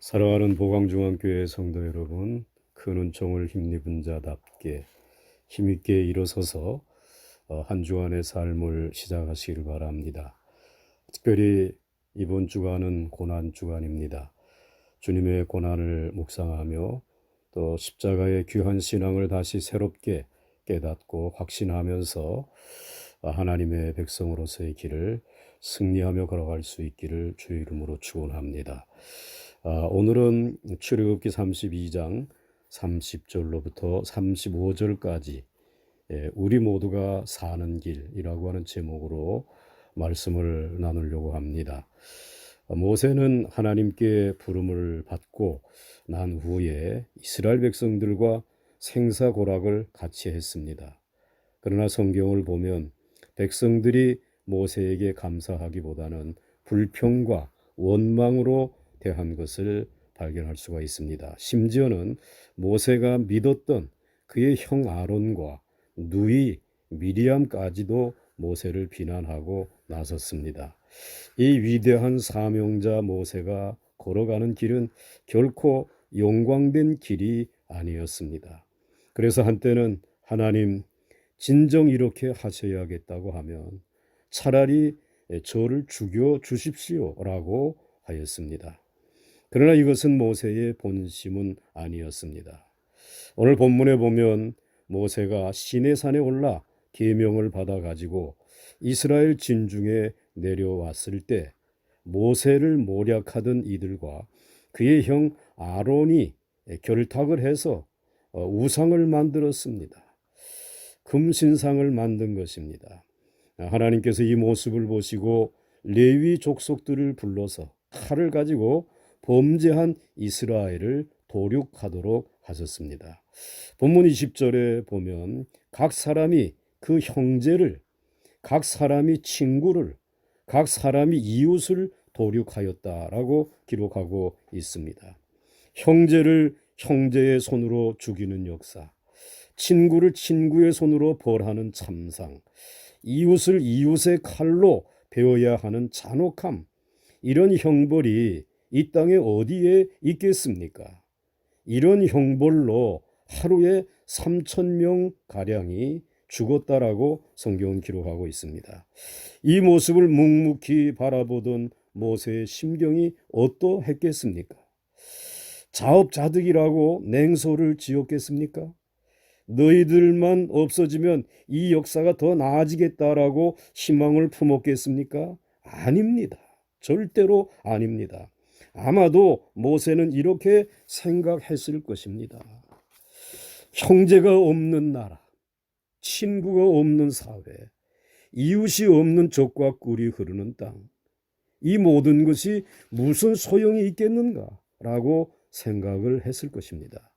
사랑하는 보강중앙교회 성도 여러분, 큰 은총을 힘입은 자답게 힘있게 일어서서 한 주간의 삶을 시작하시길 바랍니다. 특별히 이번 주간은 고난 주간입니다. 주님의 고난을 묵상하며 또 십자가의 귀한 신앙을 다시 새롭게 깨닫고 확신하면서 하나님의 백성으로서의 길을 승리하며 걸어갈 수 있기를 주의 이름으로 축원합니다. 오늘은 출애굽기 32장 30절로부터 35절까지 우리 모두가 사는 길이라고 하는 제목으로 말씀을 나누려고 합니다. 모세는 하나님께 부름을 받고 난 후에 이스라엘 백성들과 생사고락을 같이 했습니다. 그러나 성경을 보면 백성들이 모세에게 감사하기보다는 불평과 원망으로 대한 것을 발견할 수가 있습니다. 심지어는 모세가 믿었던 그의 형 아론과 누이 미리암까지도 모세를 비난하고 나섰습니다. 이 위대한 사명자 모세가 걸어가는 길은 결코 영광된 길이 아니었습니다. 그래서 한때는 하나님 진정 이렇게 하셔야겠다고 하면 차라리 저를 죽여 주십시오라고 하였습니다. 그러나 이것은 모세의 본심은 아니었습니다. 오늘 본문에 보면 모세가 시내산에 올라 계명을 받아 가지고 이스라엘 진중에 내려왔을 때 모세를 모략하던 이들과 그의 형 아론이 결탁을 해서 우상을 만들었습니다. 금신상을 만든 것입니다. 하나님께서 이 모습을 보시고 레위 족속들을 불러서 칼을 가지고 범죄한 이스라엘을 도륙하도록 하셨습니다. 본문 20절에 보면 각 사람이 그 형제를, 각 사람이 친구를, 각 사람이 이웃을 도륙하였다라고 기록하고 있습니다. 형제를 형제의 손으로 죽이는 역사, 친구를 친구의 손으로 벌하는 참상, 이웃을 이웃의 칼로 베어야 하는 잔혹함, 이런 형벌이 이 땅에 어디에 있겠습니까? 이런 형벌로 하루에 3,000명 가량이 죽었다라고 성경은 기록하고 있습니다. 이 모습을 묵묵히 바라보던 모세의 심경이 어떠했겠습니까? 자업자득이라고 냉소를 지었겠습니까? 너희들만 없어지면 이 역사가 더 나아지겠다라고 희망을 품었겠습니까? 아닙니다. 절대로 아닙니다. 아마도 모세는 이렇게 생각했을 것입니다. 형제가 없는 나라, 친구가 없는 사회, 이웃이 없는 젖과 꿀이 흐르는 땅, 이 모든 것이 무슨 소용이 있겠는가라고 생각을 했을 것입니다.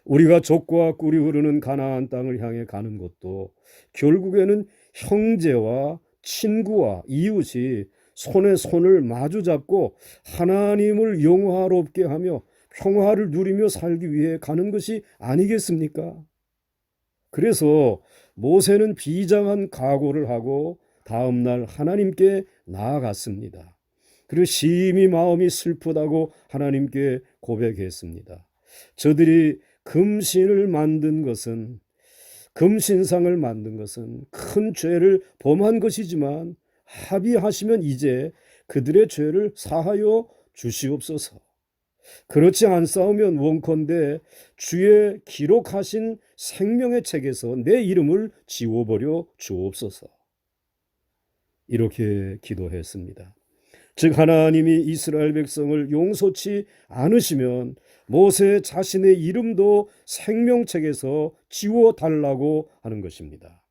우리가 젖과 꿀이 흐르는 가나안 땅을 향해 가는 것도 결국에는 형제와 친구와 이웃이 손에 손을 마주 잡고 하나님을 영화롭게 하며 평화를 누리며 살기 위해 가는 것이 아니겠습니까? 그래서 모세는 비장한 각오를 하고 다음 날 하나님께 나아갔습니다. 그리고 심히 마음이 슬프다고 하나님께 고백했습니다. 저들이 금신을 만든 것은, 금신상을 만든 것은 큰 죄를 범한 것이지만 합의하시면 이제 그들의 죄를 사하여 주시옵소서. 그렇지 않사오면 원컨대 주의 기록하신 생명의 책에서 내 이름을 지워버려 주옵소서. 이렇게 기도했습니다. 즉 하나님이 이스라엘 백성을 용서치 않으시면 모세 자신의 이름도 생명책에서 지워달라고 하는 것입니다.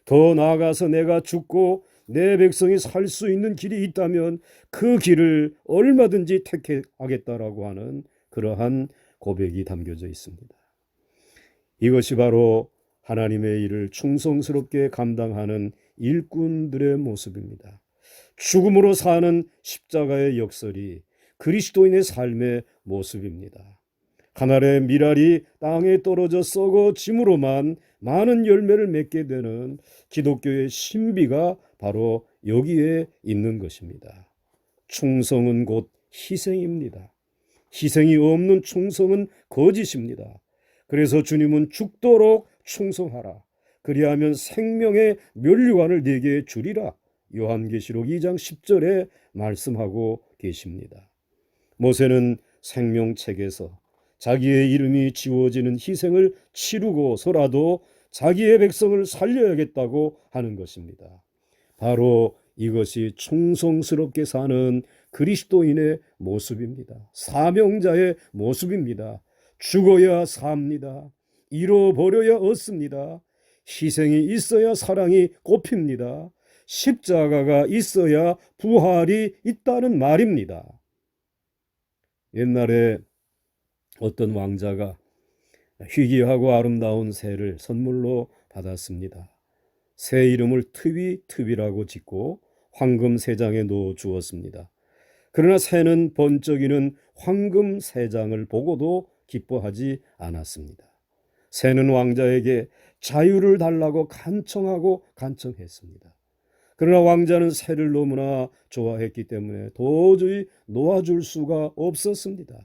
더 나아가서 내가 죽고 내 백성이 살 수 있는 길이 있다면 그 길을 얼마든지 택하겠다라고 하는 그러한 고백이 담겨져 있습니다. 이것이 바로 하나님의 일을 충성스럽게 감당하는 일꾼들의 모습입니다. 죽음으로 사는 십자가의 역설이 그리스도인의 삶의 모습입니다. 하늘의 밀알이 땅에 떨어져 썩어짐으로만 많은 열매를 맺게 되는 기독교의 신비가 바로 여기에 있는 것입니다. 충성은 곧 희생입니다. 희생이 없는 충성은 거짓입니다. 그래서 주님은 죽도록 충성하라. 그리하면 생명의 면류관을 네게 주리라. 요한계시록 2장 10절에 말씀하고 계십니다. 모세는 생명책에서 자기의 이름이 지워지는 희생을 치르고서라도 자기의 백성을 살려야겠다고 하는 것입니다. 바로 이것이 충성스럽게 사는 그리스도인의 모습입니다. 사명자의 모습입니다. 죽어야 삽니다. 잃어버려야 얻습니다. 희생이 있어야 사랑이 꼽힙니다. 십자가가 있어야 부활이 있다는 말입니다. 옛날에 어떤 왕자가 희귀하고 아름다운 새를 선물로 받았습니다. 새 이름을 트위라고 짓고 황금 새장에 넣어 주었습니다. 그러나 새는 번쩍이는 황금 새장을 보고도 기뻐하지 않았습니다. 새는 왕자에게 자유를 달라고 간청했습니다. 그러나 왕자는 새를 너무나 좋아했기 때문에 도저히 놓아줄 수가 없었습니다.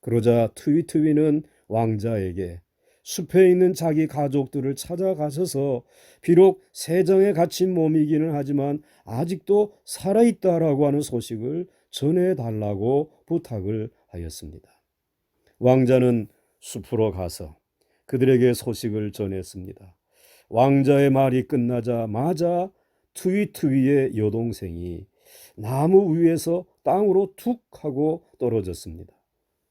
그러자 트위는 왕자에게 숲에 있는 자기 가족들을 찾아가셔서 비록 세정에 갇힌 몸이기는 하지만 아직도 살아있다라고 하는 소식을 전해달라고 부탁을 하였습니다. 왕자는 숲으로 가서 그들에게 소식을 전했습니다. 왕자의 말이 끝나자마자 트위의 여동생이 나무 위에서 땅으로 툭 하고 떨어졌습니다.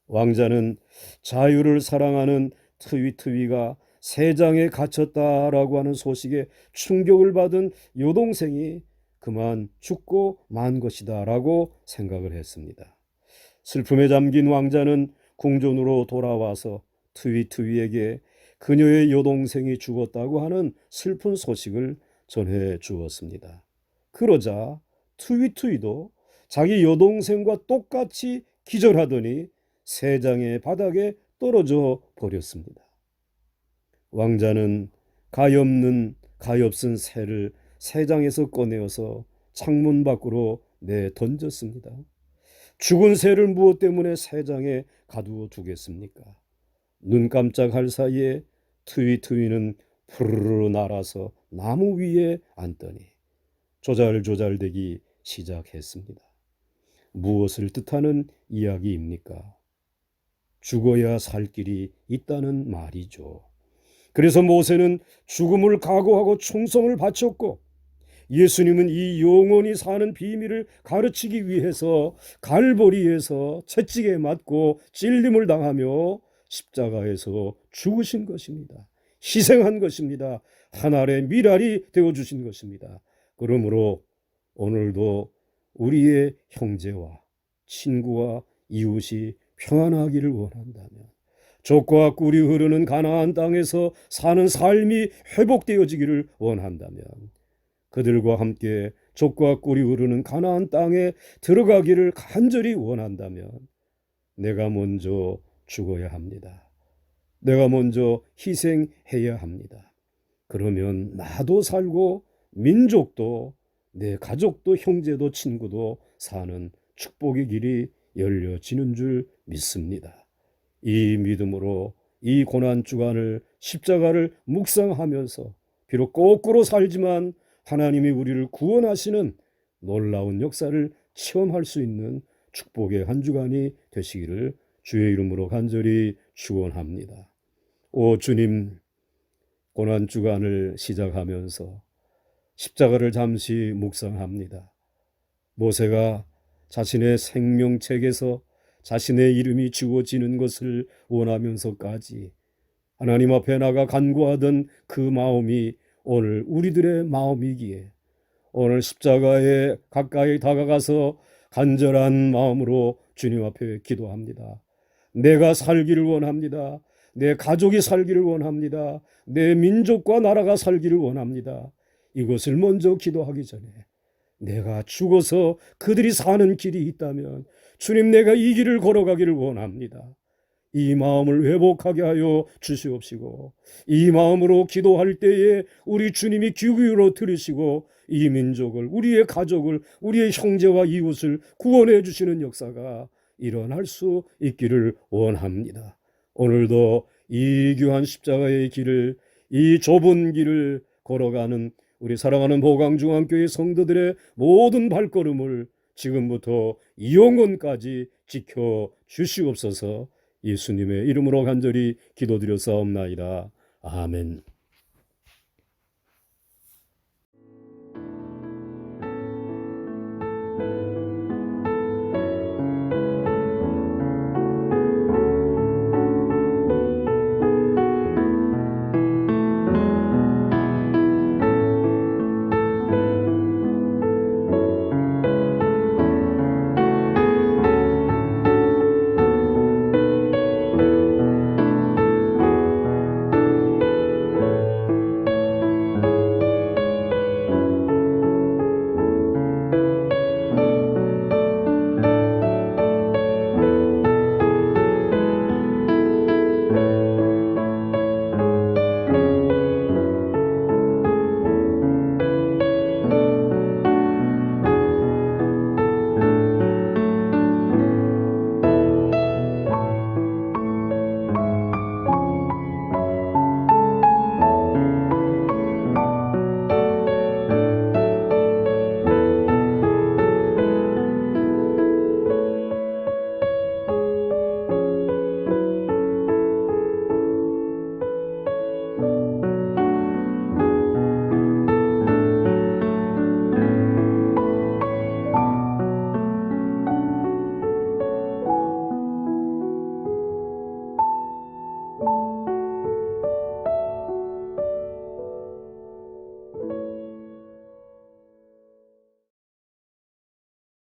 왕자는 자유를 사랑하는 트위가 세장에 갇혔다라고 하는 소식에 충격을 받은 여동생이 그만 죽고 만 것이다 라고 생각을 했습니다. 슬픔에 잠긴 왕자는 궁전으로 돌아와서 트위에게 그녀의 여동생이 죽었다고 하는 슬픈 소식을 전해 주었습니다. 그러자 트위도 자기 여동생과 똑같이 기절하더니 세장의 바닥에 떨어져 버렸습니다. 왕자는 가엾은 새를 세장에서 꺼내어서 창문 밖으로 내던졌습니다. 죽은 새를 무엇 때문에 세장에 가두어 두겠습니까? 눈 깜짝할 사이에 트위는 푸르르 날아서 나무 위에 앉더니 조잘조잘대기 시작했습니다. 무엇을 뜻하는 이야기입니까? 죽어야 살 길이 있다는 말이죠. 그래서 모세는 죽음을 각오하고 충성을 바쳤고 예수님은 이 영원히 사는 비밀을 가르치기 위해서 갈보리에서 채찍에 맞고 찔림을 당하며 십자가에서 죽으신 것입니다. 희생한 것입니다. 하늘의 미랄이 되어주신 것입니다. 그러므로 오늘도 우리의 형제와 친구와 이웃이 평안하기를 원한다면, 족과 꿀이 흐르는 가나안 땅에서 사는 삶이 회복되어지기를 원한다면, 그들과 함께 족과 꿀이 흐르는 가나안 땅에 들어가기를 간절히 원한다면 내가 먼저 죽어야 합니다. 내가 먼저 희생해야 합니다. 그러면 나도 살고 민족도 내 가족도 형제도 친구도 사는 축복의 길이 열려지는 줄 믿습니다. 이 믿음으로 이 고난주간을 십자가를 묵상하면서 비록 거꾸로 살지만 하나님이 우리를 구원하시는 놀라운 역사를 체험할 수 있는 축복의 한 주간이 되시기를 주의 이름으로 간절히 축원합니다. 오 주님, 고난주간을 시작하면서 십자가를 잠시 묵상합니다. 모세가 자신의 생명책에서 자신의 이름이 지워지는 것을 원하면서까지 하나님 앞에 나가 간구하던 그 마음이 오늘 우리들의 마음이기에 오늘 십자가에 가까이 다가가서 간절한 마음으로 주님 앞에 기도합니다. 내가 살기를 원합니다. 내 가족이 살기를 원합니다. 내 민족과 나라가 살기를 원합니다. 이것을 먼저 기도하기 전에 내가 죽어서 그들이 사는 길이 있다면 주님, 내가 이 길을 걸어가기를 원합니다. 이 마음을 회복하게 하여 주시옵시고 이 마음으로 기도할 때에 우리 주님이 귀 기울여 들으시고 이 민족을, 우리의 가족을, 우리의 형제와 이웃을 구원해 주시는 역사가 일어날 수 있기를 원합니다. 오늘도 이 귀한 십자가의 길을, 이 좁은 길을 걸어가는 우리 사랑하는 보강중앙교회 성도들의 모든 발걸음을 지금부터 영원까지 지켜 주시옵소서. 예수님의 이름으로 간절히 기도드렸사옵나이다. 아멘.